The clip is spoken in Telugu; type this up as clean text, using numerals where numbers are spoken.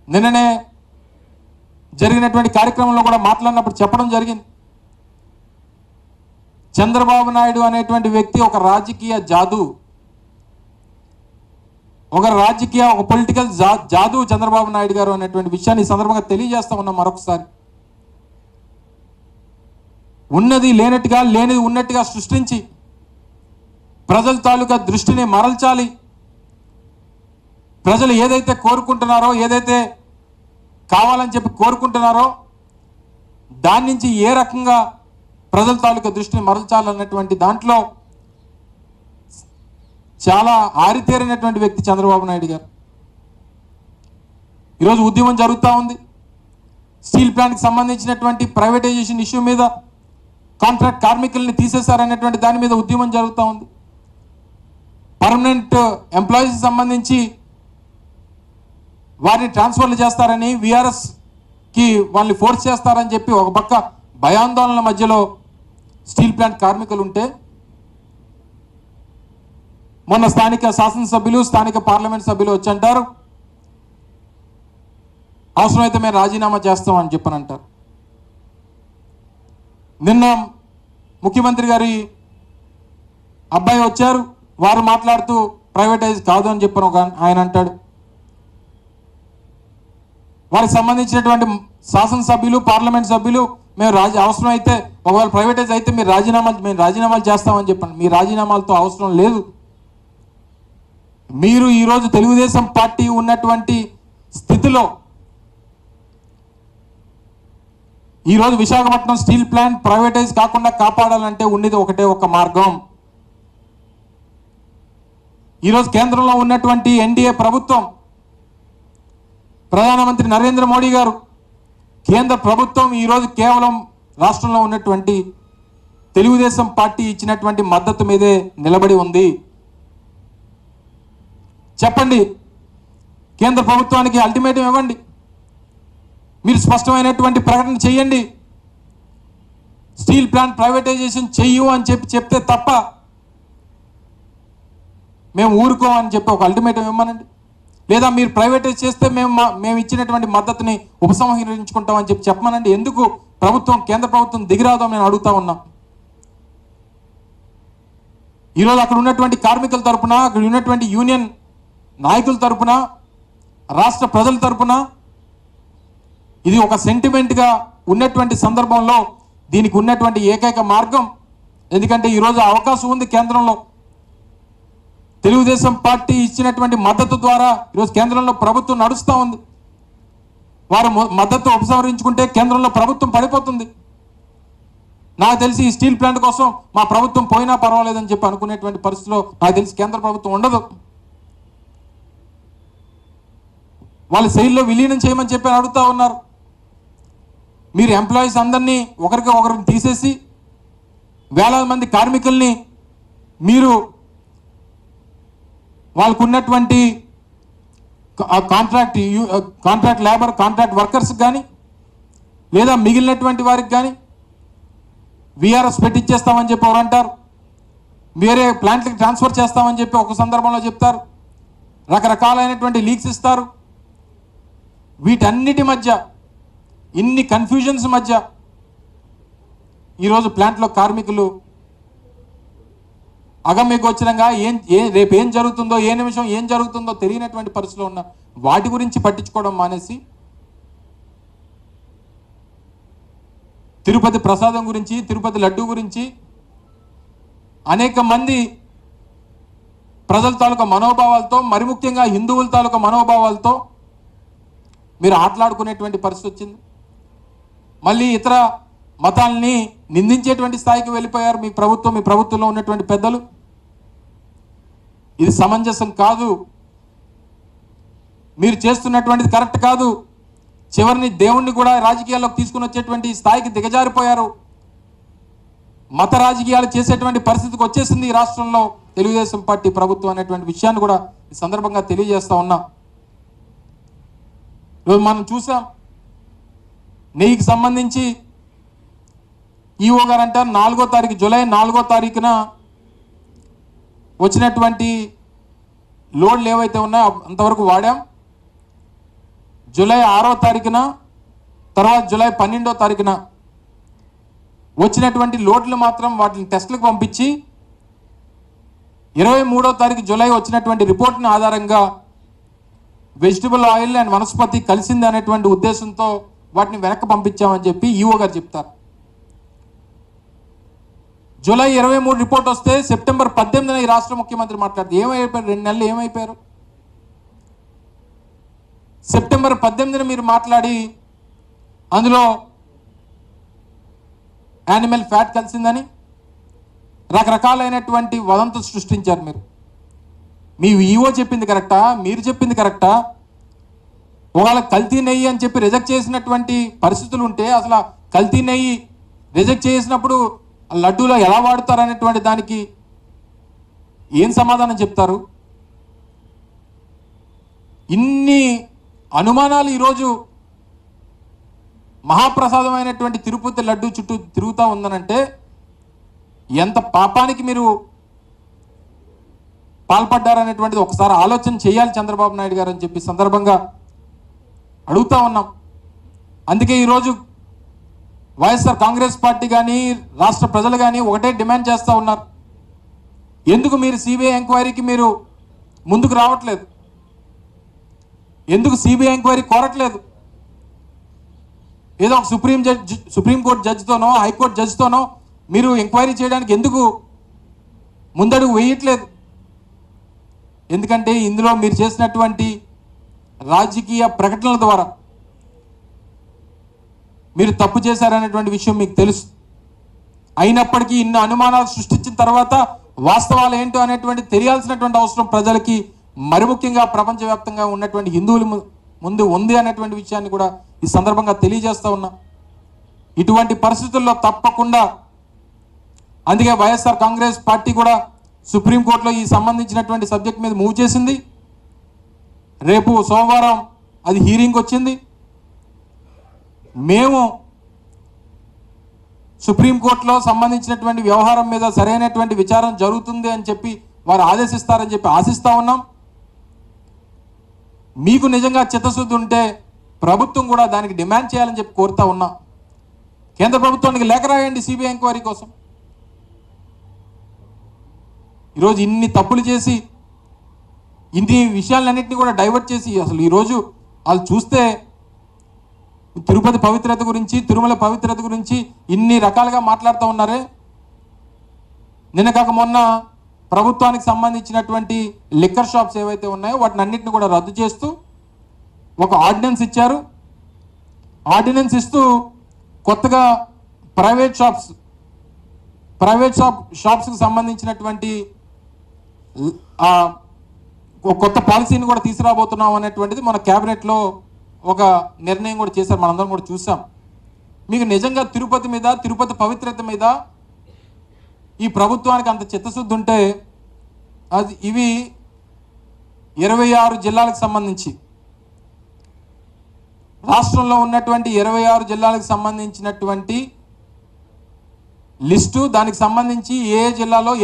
నిన్ననే జరిగినటువంటి కార్యక్రమంలో కూడా మాట్లాడినప్పుడు చెప్పడం జరిగింది. చంద్రబాబు నాయుడు అనేటువంటి వ్యక్తి ఒక రాజకీయ జాదు, ఒక పొలిటికల్ జాదు చంద్రబాబు నాయుడు గారు అనేటువంటి విషయాన్ని ఈ సందర్భంగా తెలియజేస్తా ఉన్నాం. మరొకసారి ఉన్నది లేనట్టుగా లేనిది ఉన్నట్టుగా సృష్టించి ప్రజల తాలూకా దృష్టిని మరల్చాలి. ప్రజలు ఏదైతే కోరుకుంటున్నారో, ఏదైతే కావాలని చెప్పి కోరుకుంటున్నారో దాని నుంచి ఏ రకంగా ప్రజల తాలూకా దృష్టిని మరల్చాలన్నటువంటి దాంట్లో చాలా ఆరితేరినటువంటి వ్యక్తి చంద్రబాబు నాయుడు గారు. ఈరోజు ఉద్యమం జరుగుతూ ఉంది. స్టీల్ ప్లాంట్కి సంబంధించినటువంటి ప్రైవేటైజేషన్ ఇష్యూ మీద, కాంట్రాక్ట్ కార్మికుల్ని తీసేశారనేటువంటి దాని మీద ఉద్యమం జరుగుతూ ఉంది. పర్మనెంట్ ఎంప్లాయీస్ సంబంధించి వారిని ట్రాన్స్ఫర్లు చేస్తారని, విఆర్ఎస్కి వాళ్ళని ఫోర్స్ చేస్తారని చెప్పి ఒక పక్క భయాందోళనల మధ్యలో స్టీల్ ప్లాంట్ కార్మికులు ఉంటే, మొన్న స్థానిక శాసనసభ్యులు, స్థానిక పార్లమెంట్ సభ్యులు వచ్చి అంటారు అవసరమైతే మేము రాజీనామా చేస్తామని చెప్పని అంటారు. నిన్న ముఖ్యమంత్రి గారి అబ్బాయి వచ్చారు, వారు మాట్లాడుతూ ప్రైవేటైజ్ కాదు అని చెప్పని ఆయన అంటాడు. వారికి సంబంధించినటువంటి శాసనసభ్యులు, పార్లమెంట్ సభ్యులు మేము అవసరమైతే ఒకవేళ ప్రైవేటైజ్ అయితే మేము రాజీనామాలు చేస్తామని చెప్పండి. మీ రాజీనామాలతో అవసరం లేదు. మీరు ఈరోజు తెలుగుదేశం పార్టీ ఉన్నటువంటి స్థితిలో ఈరోజు విశాఖపట్నం స్టీల్ ప్లాంట్ ప్రైవేటైజ్ కాకుండా కాపాడాలంటే ఉండేది ఒకటే ఒక మార్గం. ఈరోజు కేంద్రంలో ఉన్నటువంటి ఎన్డీఏ ప్రభుత్వం, ప్రధానమంత్రి నరేంద్ర మోడీ గారు, కేంద్ర ప్రభుత్వం ఈరోజు కేవలం రాష్ట్రంలో ఉన్నటువంటి తెలుగుదేశం పార్టీ ఇచ్చినటువంటి మద్దతు మీదే నిలబడి ఉంది. చెప్పండి, కేంద్ర ప్రభుత్వానికి అల్టిమేటం ఇవ్వండి, మీరు స్పష్టమైనటువంటి ప్రకటన చేయండి. స్టీల్ ప్లాంట్ ప్రైవేటైజేషన్ చెయ్యు అని చెప్తే తప్ప మేము ఊరుకోమని చెప్పి ఒక అల్టిమేటం ఇవ్వమనండి. లేదా మీరు ప్రైవేటైజ్ చేస్తే మేము ఇచ్చినటువంటి మద్దతుని ఉపసంహరించుకుంటామని చెప్పమనండి. ఎందుకు కేంద్ర ప్రభుత్వం దిగిరాదో నేను అడుగుతా ఉన్నా. ఈరోజు అక్కడ ఉన్నటువంటి కార్మికుల తరపున, అక్కడ ఉన్నటువంటి యూనియన్ నాయకుల తరపున, రాష్ట్ర ప్రజల తరపున ఇది ఒక సెంటిమెంట్గా ఉన్నటువంటి సందర్భంలో దీనికి ఉన్నటువంటి ఏకైక మార్గం, ఎందుకంటే ఈరోజు అవకాశం ఉంది కేంద్రంలో. తెలుగుదేశం పార్టీ ఇచ్చినటువంటి మద్దతు ద్వారా ఈరోజు కేంద్రంలో ప్రభుత్వం నడుస్తూ ఉంది. వారు మద్దతు ఉపసంహరించుకుంటే కేంద్రంలో ప్రభుత్వం పడిపోతుంది. నాకు తెలిసి ఈ స్టీల్ ప్లాంట్ కోసం మా ప్రభుత్వం పోయినా పర్వాలేదని చెప్పి అనుకునేటువంటి పరిస్థితిలో నాకు తెలిసి కేంద్ర ప్రభుత్వం ఉండదు. వాళ్ళు సెయిల్లో విలీనం చేయమని చెప్పి అడుగుతూ ఉన్నారు. మీరు ఎంప్లాయీస్ అందరినీ ఒకరిని తీసేసి వేలాది మంది కార్మికుల్ని మీరు వాళ్ళకు ఉన్నటువంటి కాంట్రాక్ట్ లేబర్, కాంట్రాక్ట్ వర్కర్స్ కానీ లేదా మిగిలినటువంటి వారికి కానీ విఆర్ఎస్ పెట్టించేస్తామని చెప్పి ఎవరు అంటారు, వేరే ప్లాంట్లకి ట్రాన్స్ఫర్ చేస్తామని చెప్పి ఒక సందర్భంలో చెప్తారు, రకరకాలైనటువంటి లీక్స్ ఇస్తారు. వీటన్నిటి మధ్య, ఇన్ని కన్ఫ్యూజన్స్ మధ్య ఈరోజు ప్లాంట్లో కార్మికులు అగమ్యగోచరంగా రేపు ఏం జరుగుతుందో, ఏ నిమిషం ఏం జరుగుతుందో తెలియనటువంటి పరిస్థితిలో ఉన్న వాటి గురించి పట్టించుకోవడం మానేసి తిరుపతి ప్రసాదం గురించి, తిరుపతి లడ్డు గురించి అనేక మంది ప్రజల తాలూకా మనోభావాలతో, మరి ముఖ్యంగా హిందువుల తాలూకా మనోభావాలతో మీరు ఆటలాడుకునేటువంటి పరిస్థితి వచ్చింది. మళ్ళీ ఇతర మతాల్ని నిందించేటువంటి స్థాయికి వెళ్ళిపోయారు మీ ప్రభుత్వంలో ఉన్నటువంటి పెద్దలు. ఇది సమంజసం కాదు, మీరు చేస్తున్నటువంటిది కరెక్ట్ కాదు. చివరిని దేవుణ్ణి కూడా రాజకీయాల్లోకి తీసుకుని వచ్చేటువంటి స్థాయికి దిగజారిపోయారు. మత రాజకీయాలు చేసేటువంటి పరిస్థితికి వచ్చేసింది ఈ రాష్ట్రంలో తెలుగుదేశం పార్టీ ప్రభుత్వం అనేటువంటి విషయాన్ని కూడా ఈ సందర్భంగా తెలియజేస్తా ఉన్నా. ఈరోజు మనం చూసాం, నెయ్యికి సంబంధించి ఈఓ గారు అంటారు 4వ తారీఖు, జూలై 4వ తారీఖున వచ్చినటువంటి లోడ్లు ఏవైతే ఉన్నాయో అంతవరకు వాడాం. జూలై 6వ తారీఖున, తర్వాత జూలై 12వ తారీఖున వచ్చినటువంటి లోడ్లు మాత్రం వాటిని టెస్టులకు పంపించి 23వ తారీఖు జూలై వచ్చినటువంటి రిపోర్ట్ని ఆధారంగా వెజిటబుల్ ఆయిల్ అండ్ వనస్పతి కలిసింది అనేటువంటి ఉద్దేశంతో వాటిని వెనక్కి పంపించామని చెప్పి ఈఓ గారు చెప్తారు. జూలై 23 రిపోర్ట్ వస్తే సెప్టెంబర్ 18న ఈ రాష్ట్ర ముఖ్యమంత్రి మాట్లాడుతూ ఏమైపోయారు, 2 నెలలు ఏమైపోయారు? సెప్టెంబర్ 18న మీరు మాట్లాడి అందులో యానిమల్ ఫ్యాట్ కలిసిందని రకరకాలైనటువంటి వదంతులు సృష్టించారు. మీ ఈఓ చెప్పింది కరెక్టా, మీరు చెప్పింది కరెక్టా? ఒకవేళ కల్తీ నెయ్యి అని చెప్పి రిజెక్ట్ చేసినటువంటి పరిస్థితులు ఉంటే అసలు కల్తీ నెయ్యి రిజెక్ట్ చేసినప్పుడు లడ్డూలో ఎలా వాడుతారు అనేటువంటి దానికి ఏం సమాధానం చెప్తారు? ఇన్ని అనుమానాలు ఈరోజు మహాప్రసాదమైనటువంటి తిరుపతి లడ్డు చుట్టూ తిరుగుతూ ఉందనంటే ఎంత పాపానికి మీరు పాల్పడ్డారనేటువంటిది ఒకసారి ఆలోచన చేయాలి చంద్రబాబు నాయుడు గారు అని చెప్పి సందర్భంగా అడుగుతా ఉన్నాం. అందుకే ఈరోజు వైఎస్ఆర్ కాంగ్రెస్ పార్టీ కానీ రాష్ట్ర ప్రజలు కానీ ఒకటే డిమాండ్ చేస్తూ ఉన్నారు. ఎందుకు మీరు సిబిఐ ఎంక్వైరీకి మీరు ముందుకు రావట్లేదు? ఎందుకు సిబిఐ ఎంక్వైరీ కోరట్లేదు? ఏదో ఒక సుప్రీంకోర్టు జడ్జితోనో హైకోర్టు జడ్జితోనో మీరు ఎంక్వైరీ చేయడానికి ఎందుకు ముందడుగు వేయట్లేదు? ఎందుకంటే ఇందులో మీరు చేసినటువంటి రాజకీయ ప్రకటనల ద్వారా మీరు తప్పు చేశారనేటువంటి విషయం మీకు తెలుసు. అయినప్పటికీ ఇన్ని అనుమానాలు సృష్టించిన తర్వాత వాస్తవాలు ఏంటో అనేటువంటి తెలియాల్సినటువంటి అవసరం ప్రజలకి, మరి ముఖ్యంగా ప్రపంచవ్యాప్తంగా ఉన్నటువంటి హిందువుల ముందు ఉంది అనేటువంటి విషయాన్ని కూడా ఈ సందర్భంగా తెలియజేస్తూ ఉన్నా. ఇటువంటి పరిస్థితుల్లో తప్పకుండా అందుకే వైఎస్ఆర్ కాంగ్రెస్ పార్టీ కూడా సుప్రీంకోర్టులో ఈ సంబంధించినటువంటి సబ్జెక్ట్ మీద మూవ్ చేసింది. రేపు సోమవారం అది హీరింగ్ వచ్చింది. మేము సుప్రీంకోర్టులో సంబంధించినటువంటి వ్యవహారం మీద సరైనటువంటి విచారణ జరుగుతుంది అని చెప్పి వారు ఆదేశిస్తారని చెప్పి ఆశిస్తూ ఉన్నాం. మీకు నిజంగా చిత్తశుద్ధి ఉంటే ప్రభుత్వం కూడా దానికి డిమాండ్ చేయాలని చెప్పి కోరుతా ఉన్నాం. కేంద్ర ప్రభుత్వానికి లేఖ రాయండి సిబిఐ ఎంక్వైరీ కోసం. ఈరోజు ఇన్ని తప్పులు చేసి ఇన్ని విషయాలన్నింటినీ కూడా డైవర్ట్ చేసి అసలు ఈరోజు వాళ్ళు చూస్తే తిరుపతి పవిత్రత గురించి, తిరుమల పవిత్రత గురించి ఇన్ని రకాలుగా మాట్లాడుతూ ఉన్నారే. నిన్న కాక మొన్న ప్రభుత్వానికి సంబంధించినటువంటి లిక్కర్ షాప్స్ ఏవైతే ఉన్నాయో వాటిని అన్నింటిని కూడా రద్దు చేస్తూ ఒక ఆర్డినెన్స్ ఇచ్చారు. ఆర్డినెన్స్ ఇస్తూ కొత్తగా ప్రైవేట్ షాప్స్కి సంబంధించినటువంటి కొత్త పాలసీని కూడా తీసుకురాబోతున్నాం అనేటువంటిది మన క్యాబినెట్లో ఒక నిర్ణయం కూడా చేశారు, మనందరం కూడా చూసాం. మీకు నిజంగా తిరుపతి మీద, తిరుపతి పవిత్రత మీద ఈ ప్రభుత్వానికి అంత చిత్తశుద్ధి ఉంటే ఇవి 26 జిల్లాలకు సంబంధించి, రాష్ట్రంలో ఉన్నటువంటి 26 జిల్లాలకు సంబంధించినటువంటి లిస్టు, దానికి సంబంధించి ఏ జిల్లాలో